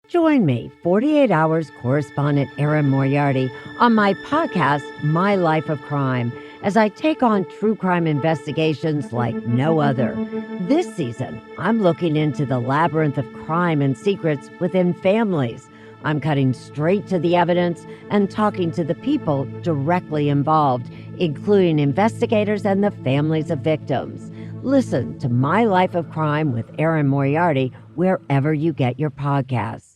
Join me, 48 Hours correspondent Erin Moriarty, on my podcast, My Life of Crime, as I take on true crime investigations like no other. This season, I'm looking into the labyrinth of crime and secrets within families. I'm cutting straight to the evidence and talking to the people directly involved, including investigators and the families of victims. Listen to My Life of Crime with Erin Moriarty wherever you get your podcasts.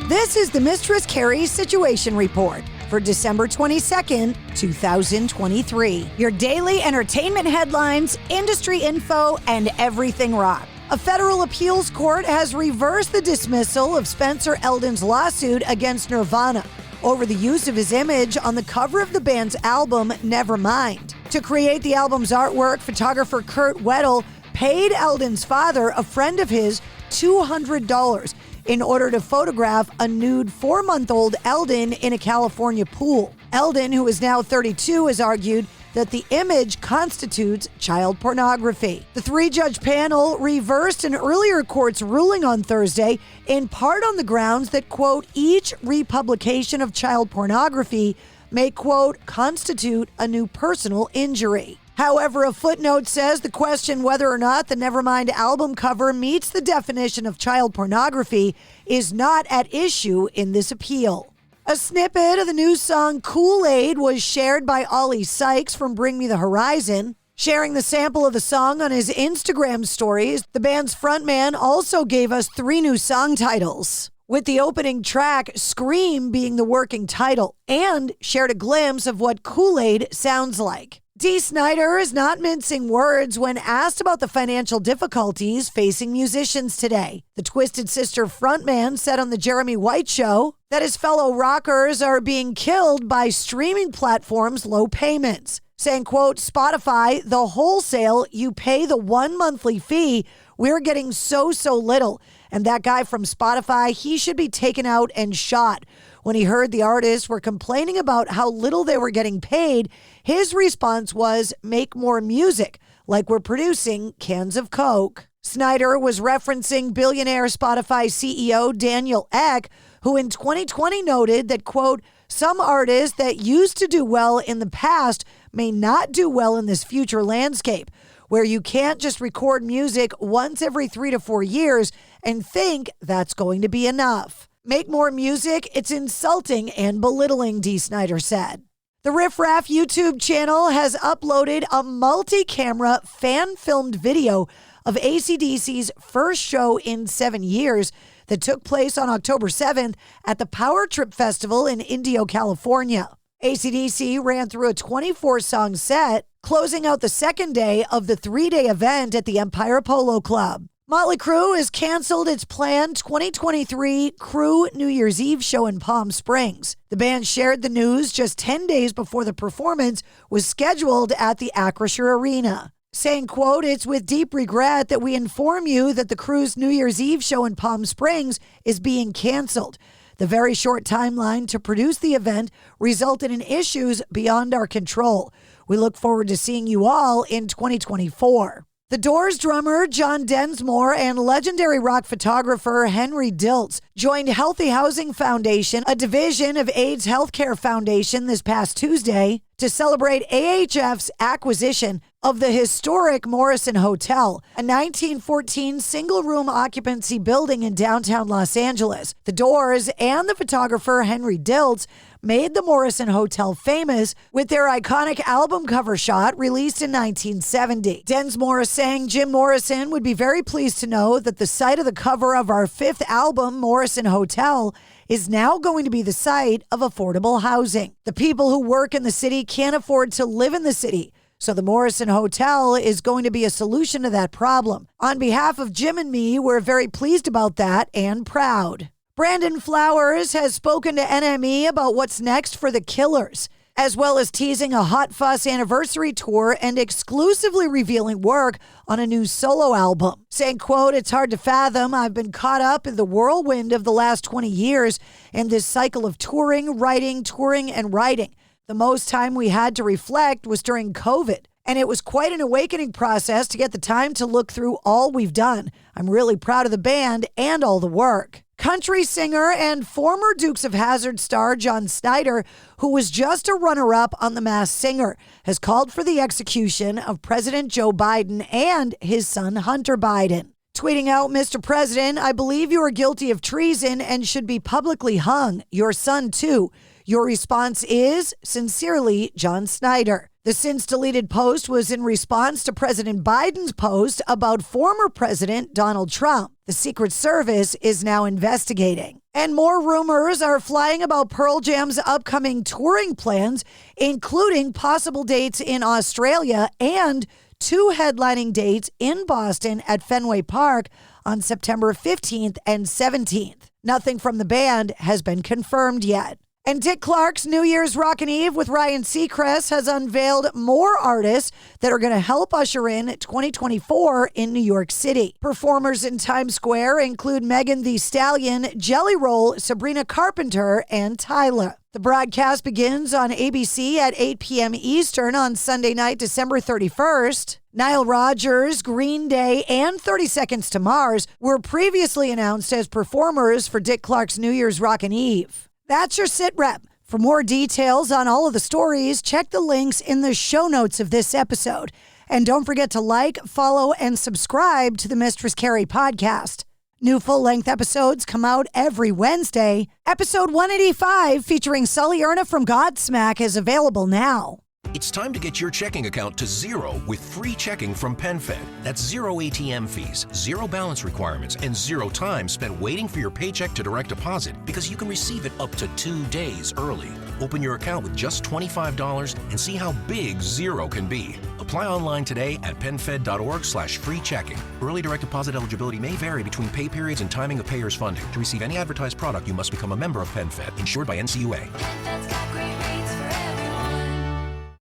This is the Mistress Carrie Situation Report for December 22nd, 2023. Your daily entertainment headlines, industry info, and everything rock. A federal appeals court has reversed the dismissal of Spencer Eldon's lawsuit against Nirvana over the use of his image on the cover of the band's album, Nevermind. To create the album's artwork, photographer Kurt Weddle paid Eldon's father, a friend of his, $200 in order to photograph a nude 4-month-old Eldon in a California pool. Eldon, who is now 32, has argued that the image constitutes child pornography. The 3-judge panel reversed an earlier court's ruling on Thursday, in part on the grounds that, quote, each republication of child pornography may, quote, constitute a new personal injury. However, a footnote says the question whether or not the Nevermind album cover meets the definition of child pornography is not at issue in this appeal. A snippet of the new song Kool-Aid was shared by Ollie Sykes from Bring Me the Horizon. Sharing the sample of the song on his Instagram stories, the band's frontman also gave us 3 new song titles, with the opening track, Scream, being the working title, and shared a glimpse of what Kool-Aid sounds like. Dee Snider is not mincing words when asked about the financial difficulties facing musicians today. The Twisted Sister frontman said on the Jeremy White Show that his fellow rockers are being killed by streaming platforms' low payments, saying, quote, Spotify, the wholesale, you pay the 1 monthly fee, we're getting so little. And that guy from Spotify, he should be taken out and shot. When he heard the artists were complaining about how little they were getting paid, his response was, make more music, like we're producing cans of Coke. Schneider was referencing billionaire Spotify CEO Daniel Ek, who in 2020 noted that, quote, some artists that used to do well in the past may not do well in this future landscape, where you can't just record music once every 3 to 4 years and think that's going to be enough. Make more music, it's insulting and belittling, Dee Snider said. The Riff Raff YouTube channel has uploaded a multi-camera fan-filmed video of AC/DC's first show in 7 years that took place on October 7th at the Power Trip Festival in Indio, California. AC/DC ran through a 24-song set, closing out the second day of the 3-day event at the Empire Polo Club. Motley Crue has canceled its planned 2023 Crue New Year's Eve show in Palm Springs. The band shared the news just 10 days before the performance was scheduled at the Acrisure Arena, saying, quote, it's with deep regret that we inform you that the Crue's New Year's Eve show in Palm Springs is being canceled. The very short timeline to produce the event resulted in issues beyond our control. We look forward to seeing you all in 2024. The Doors drummer John Densmore and legendary rock photographer Henry Diltz joined Healthy Housing Foundation, a division of AIDS Healthcare Foundation, this past Tuesday to celebrate AHF's acquisition of the historic Morrison Hotel, a 1914 single-room occupancy building in downtown Los Angeles. The Doors and the photographer Henry Diltz made the Morrison Hotel famous with their iconic album cover shot released in 1970. Densmore saying Jim Morrison would be very pleased to know that the site of the cover of our 5th album, Morrison Hotel, is now going to be the site of affordable housing. The people who work in the city can't afford to live in the city, so the Morrison Hotel is going to be a solution to that problem. On behalf of Jim and me, we're very pleased about that and proud. Brandon Flowers has spoken to NME about what's next for the Killers, as well as teasing a Hot Fuss anniversary tour and exclusively revealing work on a new solo album. Saying, quote, it's hard to fathom. I've been caught up in the whirlwind of the last 20 years and this cycle of touring, and writing. The most time we had to reflect was during COVID, and it was quite an awakening process to get the time to look through all we've done. I'm really proud of the band and all the work. Country singer and former Dukes of Hazzard star John Schneider, who was just a runner-up on The Masked Singer, has called for the execution of President Joe Biden and his son Hunter Biden. Tweeting out, "Mr. President, I believe you are guilty of treason and should be publicly hung. Your son, too. Your response is, sincerely, John Schneider." The since-deleted post was in response to President Biden's post about former President Donald Trump. The Secret Service is now investigating. And more rumors are flying about Pearl Jam's upcoming touring plans, including possible dates in Australia and 2 headlining dates in Boston at Fenway Park on September 15th and 17th. Nothing from the band has been confirmed yet. And Dick Clark's New Year's Rockin' Eve with Ryan Seacrest has unveiled more artists that are going to help usher in 2024 in New York City. Performers in Times Square include Megan Thee Stallion, Jelly Roll, Sabrina Carpenter, and Tyla. The broadcast begins on ABC at 8 p.m. Eastern on Sunday night, December 31st. Nile Rodgers, Green Day, and 30 Seconds to Mars were previously announced as performers for Dick Clark's New Year's Rockin' Eve. That's your sit rep. For more details on all of the stories, check the links in the show notes of this episode. And don't forget to like, follow, and subscribe to the Mistress Carrie Podcast. New full-length episodes come out every Wednesday. Episode 185, featuring Sully Erna from Godsmack, is available now. It's time to get your checking account to zero with free checking from PenFed. That's zero ATM fees, zero balance requirements, and zero time spent waiting for your paycheck to direct deposit because you can receive it up to 2 days early. Open your account with just $25 and see how big zero can be. Apply online today at PenFed.org/free checking. Early direct deposit eligibility may vary between pay periods and timing of payer's funding. To receive any advertised product, you must become a member of PenFed, insured by NCUA.